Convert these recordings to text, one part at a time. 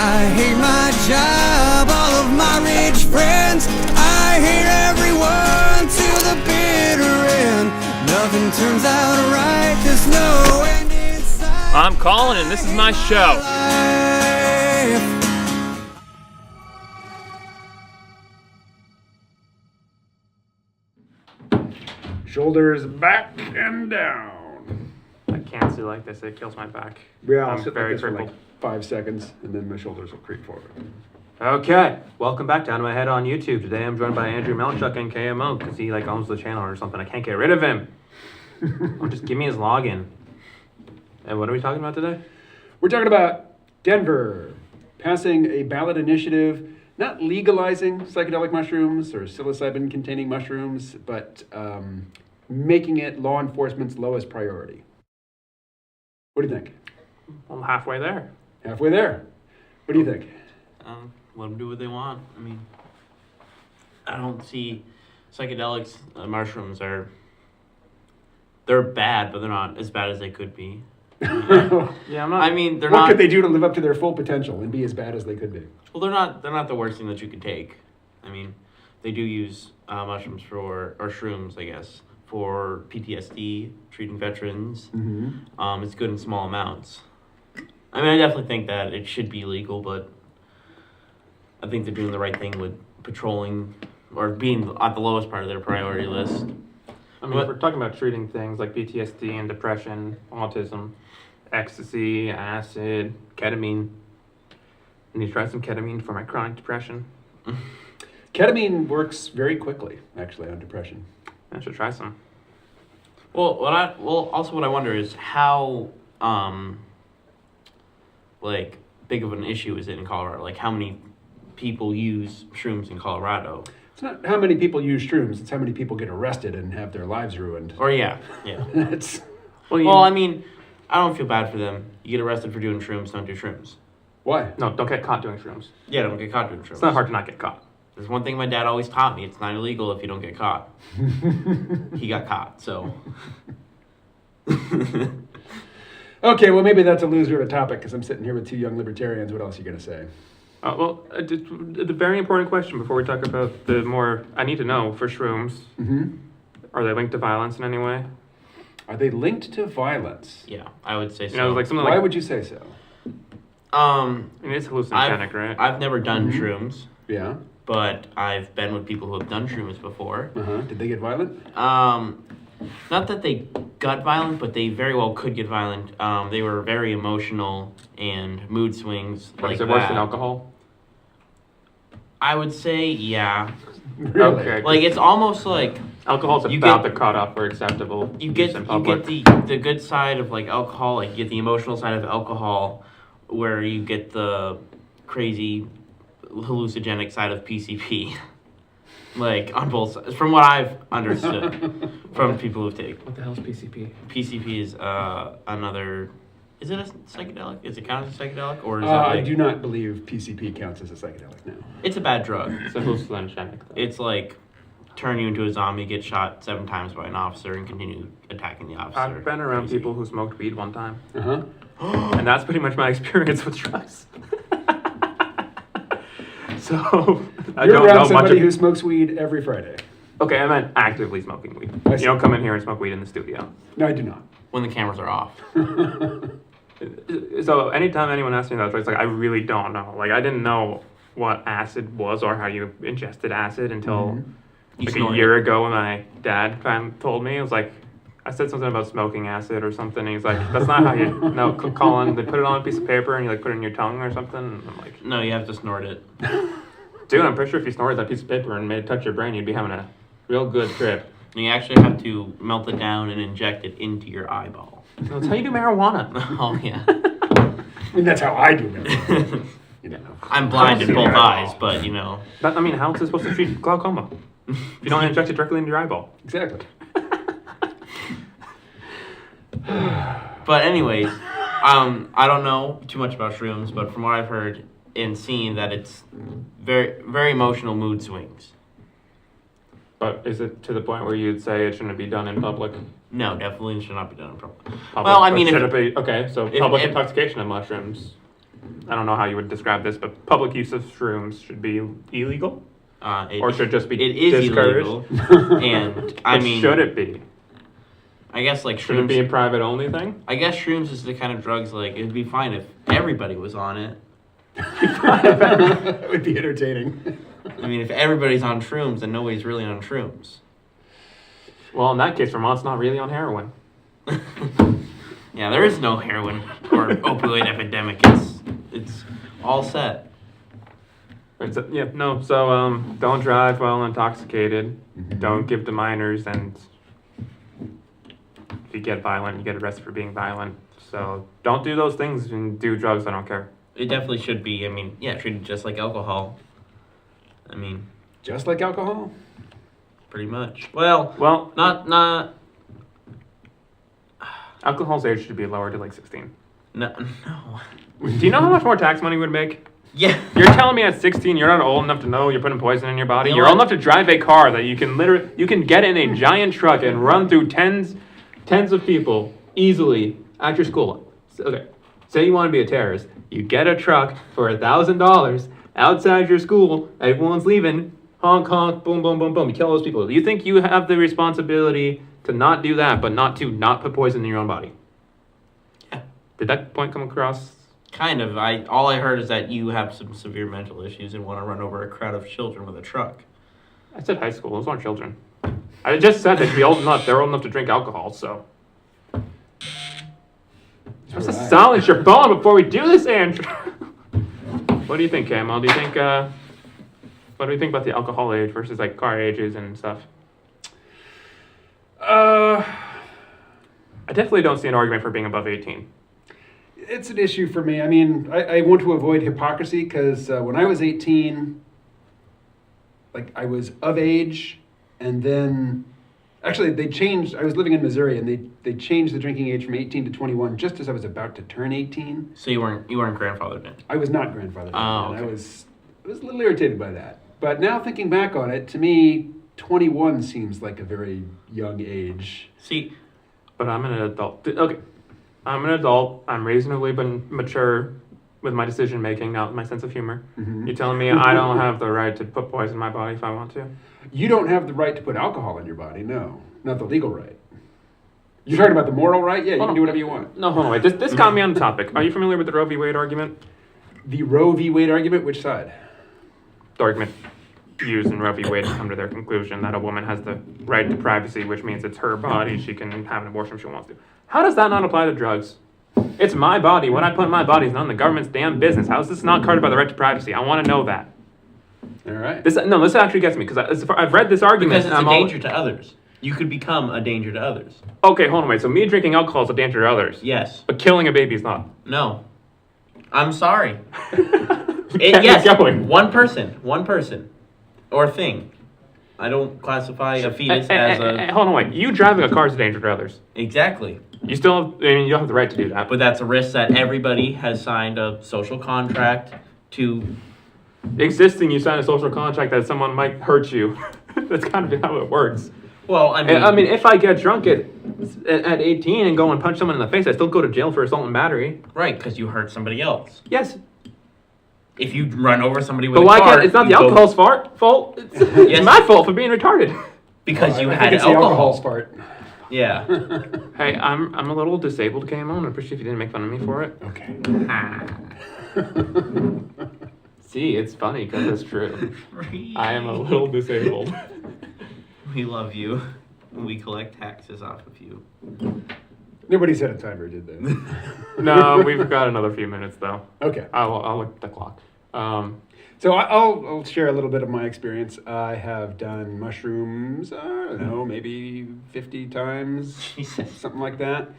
I hate my job, all of my rich friends. I hate everyone to the bitter end. Nothing turns out right, there's no end in sight. I'm Collin, and this is my show. Shoulders back and down. I can't sit like this, it kills my back. Yeah, I'll I'm sit very like this for crippled. like 5 seconds, and then my shoulders will creep forward. Okay, welcome back Down to My Head on YouTube. Today I'm joined by Andrew Melchuk and KMO because he owns the channel or something. I can't get rid of him. Just give me his login. And what are we talking about today? We're talking about Denver passing a ballot initiative, not legalizing psychedelic mushrooms or psilocybin-containing mushrooms, but making it law enforcement's lowest priority. What do you think? I'm halfway there. Halfway there. What do you think? Let them do what they want. I mean, I don't see psychedelics, mushrooms they're bad, but they're not as bad as they could be. Yeah, I'm not. I mean, they're what not. could they do to live up to their full potential and be as bad as they could be? Well, they're not the worst thing that you could take. I mean, they do use mushrooms or shrooms, I guess, for PTSD, treating veterans. Mm-hmm. It's good in small amounts. I mean, I definitely think that it should be legal, but I think they're doing the right thing with patrolling or being at the lowest part of their priority list. I mean, if we're talking about treating things like PTSD and depression, autism, ecstasy, acid, ketamine. I need to try some ketamine for my chronic depression. Ketamine works very quickly, actually, on depression. I should try some. Well, what I wonder is how big of an issue is it in Colorado? Like, how many people use shrooms in Colorado? It's not how many people use shrooms, it's how many people get arrested and have their lives ruined. Or yeah. That's Well, I mean, I don't feel bad for them. You get arrested for doing shrooms, don't do shrooms. why? No, don't get caught doing shrooms. Yeah, don't get caught doing shrooms. It's not hard to not get caught. There's one thing my dad always taught me. It's not illegal if you don't get caught. He got caught, so. Okay, well, maybe that's a loser of a topic because I'm sitting here with two young libertarians. What else are you going to say? The very important question before we talk about the more I need to know for shrooms. Mm-hmm. Are they linked to violence in any way? Are they linked to violence? Yeah, I would say so. You know, like something Why like. would you say so? I mean, it's hallucinogenic, right? I've never done Mhm. shrooms, Yeah. but I've been with people who have done shrooms before. Uh-huh. Did they get violent? Not that they got violent, but they very well could get violent. They were very emotional and mood swings like Is it that. worse than alcohol? I would say, yeah. Really? Okay. Like, it's almost like Alcohol's You about get- the cutoff for acceptable you use get in public. the good side of like alcohol, like you get the emotional side of alcohol, where you get the crazy hallucinogenic side of PCP. Like on both sides, from what I've understood from people who've taken. What the hell's PCP? PCP is another. Is it a psychedelic? Is it count as a psychedelic, or is it? I Like, do not believe PCP counts as a psychedelic now. it's a bad drug. It's a hallucinogenic. Though. It's like turn you into a zombie, get shot 7 times by an officer, and continue attacking the officer. I've been around Crazy. people who smoked weed one time, Uh-huh. and that's pretty much my experience with drugs. So I You're don't around know much. somebody who smokes weed every Friday. Okay, I meant actively smoking weed. I You see. don't come in here and smoke weed in the studio. No, I do not. When the cameras are off. So anytime anyone asks me that, it's like I really don't know. Like I didn't know what acid was or how you ingested acid until You like snort a year ago when my dad told me. It was like I said something about smoking acid or something. And he's like, "That's not how you no, Colin. They put it on a piece of paper and you like put it in your tongue or something." And I'm like, No, you have to snort it. dude, I'm pretty sure if you snorted that piece of paper and made it touch your brain, you'd be having a real good trip. And you actually have to melt it down and inject it into your eyeball. That's how you do marijuana. Oh yeah. I mean, that's how I do it. You know. I'm blind in both eyes, but you know. I mean, how else is it supposed to treat glaucoma? If you don't inject it directly into your eyeball. Exactly. But anyways, I don't know too much about shrooms, but from what I've heard and seen, that it's very, very emotional mood swings. But is it to the point where you'd say it shouldn't be done in public? No, definitely should not be done in public. Public, Well, I but mean, should if- it be okay? So if- public if- intoxication of mushrooms. I don't know how you would describe this, but public use of shrooms should be illegal? Or should it just be It is discouraged? illegal, and I But mean, should it be? I guess like Should it be a shrooms. private only thing? I guess shrooms is the kind of drugs like it'd be fine if everybody was on it. It would be entertaining. I mean, if everybody's on shrooms, then nobody's really on shrooms. Well, in that case, Vermont's not really on heroin. Yeah, there is no heroin or opioid epidemic. It's all set. So don't drive while intoxicated. Don't give to minors, and if you get violent, you get arrested for being violent. So don't do those things and do drugs. I don't care. It definitely should be. I mean, yeah, treated just like alcohol. I mean, Just like alcohol? pretty much. Well, Well, not alcohol's age should be lowered to like 16. no. Do you know how much more tax money would make? Yeah. You're telling me at 16 you're not old enough to know you're putting poison in your body? You know You're what? old enough to drive a car that you can get in a giant truck and run through tens of people easily at your school. Okay, say you want to be a terrorist. You get a truck for $1,000 outside your school. Everyone's leaving. Honk, honk, boom, boom, boom, boom. You kill those people. Do you think you have the responsibility to not do that, but not put poison in your own body? Yeah. Did that point come across? Kind of. All I heard is that you have some severe mental issues and want to run over a crowd of children with a truck. I said high school. Those aren't children. I just said they should be old enough. They're old enough to drink alcohol, so. Let's just silence your phone before we do this, Andrew. What do you think, Camo? Do you think, what do you think about the alcohol age versus like car ages and stuff? I definitely don't see an argument for being above 18. It's an issue for me. I mean, I want to avoid hypocrisy because when I was 18, like I was of age, and then actually they changed. I was living in Missouri, and they changed the drinking age from 18 to 21 just as I was about to turn 18. So you weren't grandfathered in. I was not grandfathered. Oh, and okay. I was a little irritated by that. But now thinking back on it, to me, 21 seems like a very young age. See, But I'm an adult. Okay. I'm an adult. I'm reasonably mature with my decision making, not my sense of humor. Mhm. You're telling me I don't have the right to put poison in my body if I want to? You don't have the right to put alcohol in your body. No, not the legal right. You're talking about the moral right? Yeah, you can do whatever you want. No, hold on, wait. This got me on the topic. Are you familiar with the Roe v. Wade argument? The Roe v. Wade argument, which side? The argument used in Roe v. Wade to come to their conclusion that a woman has the right to privacy, which means it's her body. She can have an abortion if she wants to. How does that not apply to drugs? It's my body. What I put in my body is none of the government's damn business. How is this not covered by the right to privacy? I want to know that. All right. This actually gets me because I've read this argument. because it's a danger to others. You could become a danger to others. Okay, hold on, wait. So me drinking alcohol is a danger to others, Yes. but killing a baby is not. No. I'm sorry. Kept Yes. going. One person, or thing. I don't classify a fetus as a Hold on, wait. You driving a car is a danger to others. exactly. You still have, you don't have the right to do that. But that's a risk that everybody has signed a social contract to. Existing, you sign a social contract that someone might hurt you. That's kind of how it works. Well, I mean, if I get drunk at 18 and go and punch someone in the face, I still go to jail for assault and battery. right, because you hurt somebody else. Yes, If you run over somebody with but a why car, can't? It's not the you go- alcohol's fault. It's, Yes. it's my fault for being retarded. because you I had think it's alcohol. the alcohol's part. Yeah. Hey, I'm a little disabled, KMO, and I appreciate if you didn't make fun of me for it. Okay. See, it's funny because it's true. I am a little disabled. We love you. We collect taxes off of you. Nobody set a timer, did they? No, we've got another few minutes though. Okay. I'll look at the clock. So I'll share a little bit of my experience. I have done mushrooms, I don't know, maybe 50 times, Jesus. something like that,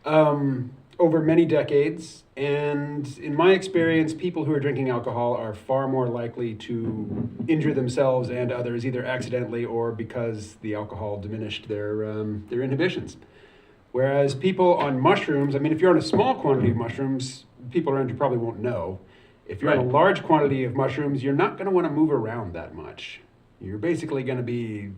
over many decades. And in my experience, people who are drinking alcohol are far more likely to injure themselves and others, either accidentally or because the alcohol diminished their inhibitions. Whereas people on mushrooms, I mean, if you're on a small quantity of mushrooms, people around you probably won't know. If you're on a large quantity of mushrooms, you're not going to want to move around that much. You're basically going to be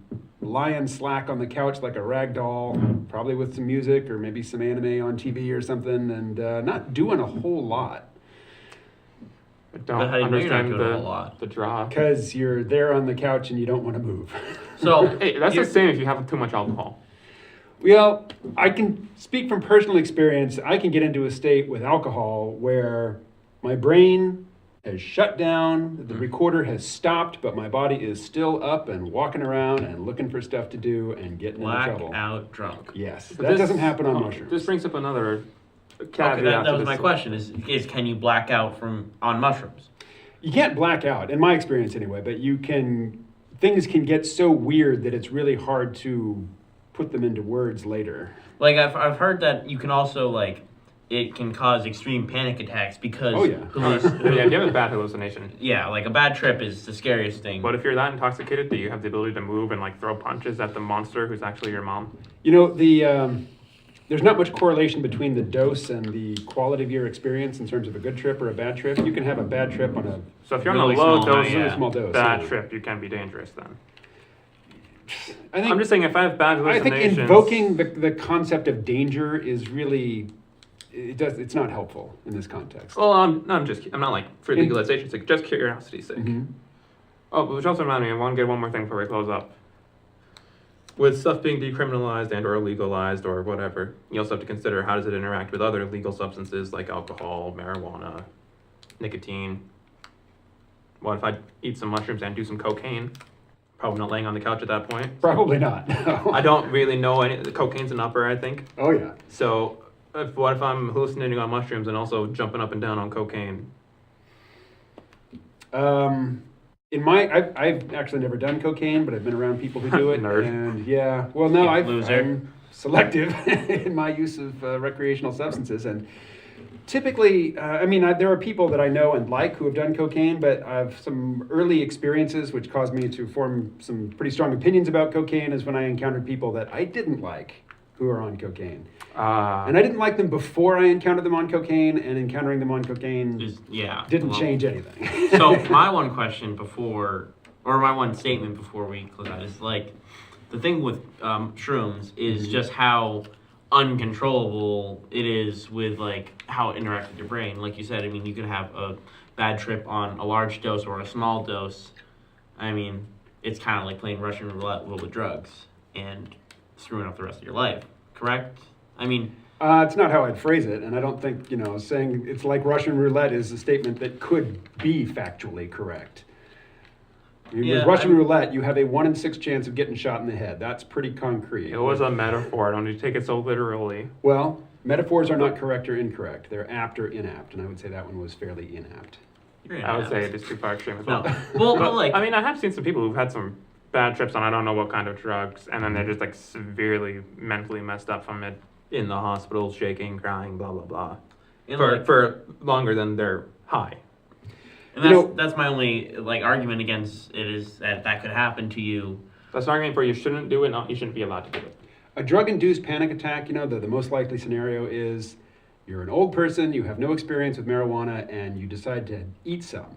lying slack on the couch like a rag doll, probably with some music or maybe some anime on TV or something, and not doing a whole lot. don't But how do you know you're not understand doing a whole lot? the draw. Because you're there on the couch and you don't want to move. So Hey, that's the you're- same if you have too much alcohol. Well, I can speak from personal experience. I can get into a state with alcohol where my brain has shut down, the recorder has stopped, but my body is still up and walking around and looking for stuff to do and getting into trouble. blackout drunk. Yes, But that this- doesn't happen on oh, mushrooms. This brings up another caveat. Okay, that to was this. my question: is can you black out on mushrooms? You can't black out, in my experience anyway, but you can. Things can get so weird that it's really hard to put them into words later. Like I've heard that you can also like it can cause extreme panic attacks because Oh, yeah. Yeah, if you have a bad hallucination. yeah, like a bad trip is the scariest thing. But if you're that intoxicated that you have the ability to move and like throw punches at the monster who's actually your mom. You know, there's not much correlation between the dose and the quality of your experience in terms of a good trip or a bad trip. You can have a bad trip on a So if you're Really on a low small dose, amount, really small dose. bad yeah. trip, you can be dangerous then. I think, I'm just saying if I have bad I think hallucinations. invoking the concept of danger is really it's not helpful in this context. Well, I'm not like for In- legalization's sake, just curiosity's sake. Mhm. Oh, which also reminded me, I want to get one more thing before we close up. With stuff being decriminalized and or legalized or whatever, you also have to consider how does it interact with other legal substances like alcohol, marijuana, nicotine. What if I eat some mushrooms and do some cocaine? Probably not laying on the couch at that point. Probably not. No. I don't really know any. Cocaine's an upper, I think. Oh yeah. So, what if I'm hallucinating on mushrooms and also jumping up and down on cocaine? I've actually never done cocaine, but I've been around people who do it. Nerd. And yeah, well, no, Yeah, I'm loser. selective in my use of recreational substances, and typically, there are people that I know and like who have done cocaine, but I've some early experiences which caused me to form some pretty strong opinions about cocaine. Is when I encountered people that I didn't like who are on cocaine. And I didn't like them before I encountered them on cocaine, and encountering them on cocaine Yeah. didn't well, change anything. So my one question before, or my one statement before we close out is like, the thing with shrooms is just how uncontrollable it is with like how it interacts with your brain. Like you said, I mean, you could have a bad trip on a large dose or a small dose. I mean, it's kind of like playing Russian roulette with drugs and screwing up the rest of your life. Correct? I mean, It's not how I'd phrase it, and I don't think, saying it's like Russian roulette is a statement that could be factually correct. I mean, Yeah, with Russian roulette, you have a 1 in 6 chance of getting shot in the head. That's pretty concrete. It was a metaphor. I don't need to take it so literally. Well, metaphors are not correct or incorrect. They're apt or inapt, and I would say that one was fairly inapt. you're I would say inapt. it is too far extreme as No. well. Well, But, but like, I mean, I have seen some people who've had some bad trips on I don't know what kind of drugs, and then they're just like severely mentally messed up from it in the hospital, shaking, crying, blah blah blah, and for like- for longer than they're high. And You that's know- that's my only like argument against it is that could happen to you. That's an argument for you shouldn't do it. Not you shouldn't be allowed to do it. A drug-induced panic attack, the most likely scenario is you're an old person, you have no experience with marijuana, and you decide to eat some.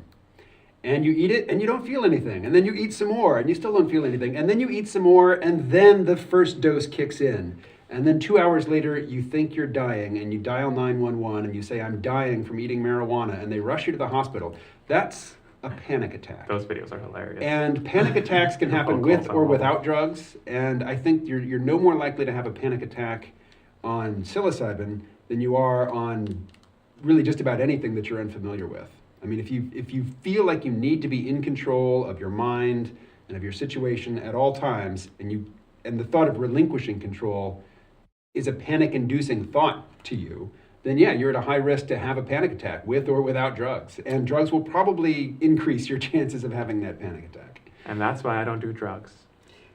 And you eat it, and you don't feel anything. And then you eat some more, and you still don't feel anything. And then you eat some more, and then the first dose kicks in. And then 2 hours later, you think you're dying, and you dial 911, and you say, I'm dying from eating marijuana, and they rush you to the hospital. That's a panic attack. Those videos are hilarious. And panic attacks can happen Phone with calls or on without drugs. And I think you're no more likely to have a panic attack on psilocybin than you are on really just about anything that you're unfamiliar with. I mean, if you feel like you need to be in control of your mind and of your situation at all times, and the thought of relinquishing control is a panic-inducing thought to you, then yeah, you're at a high risk to have a panic attack with or without drugs. And drugs will probably increase your chances of having that panic attack. And that's why I don't do drugs.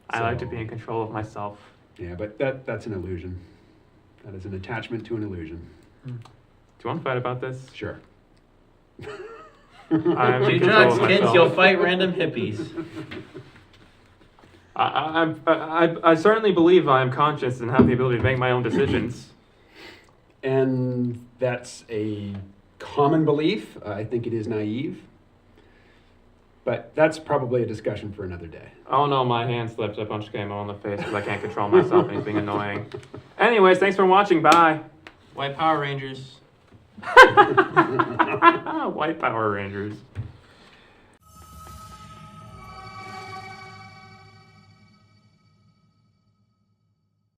I like to So- be in control of myself. Yeah, but that's an illusion. That is an attachment to an illusion. Do you want to fight about this? Sure. I'm in Do control drugs, of kids. myself. You'll fight random hippies. I certainly believe I am conscious and have the ability to make my own decisions. And that's a common belief. I think it is naive. But that's probably a discussion for another day. Oh no, my hand slipped. I punched KMO in the face because I can't control myself and he's being annoying. Anyways, thanks for watching. Bye. White Power Rangers. White Power Rangers.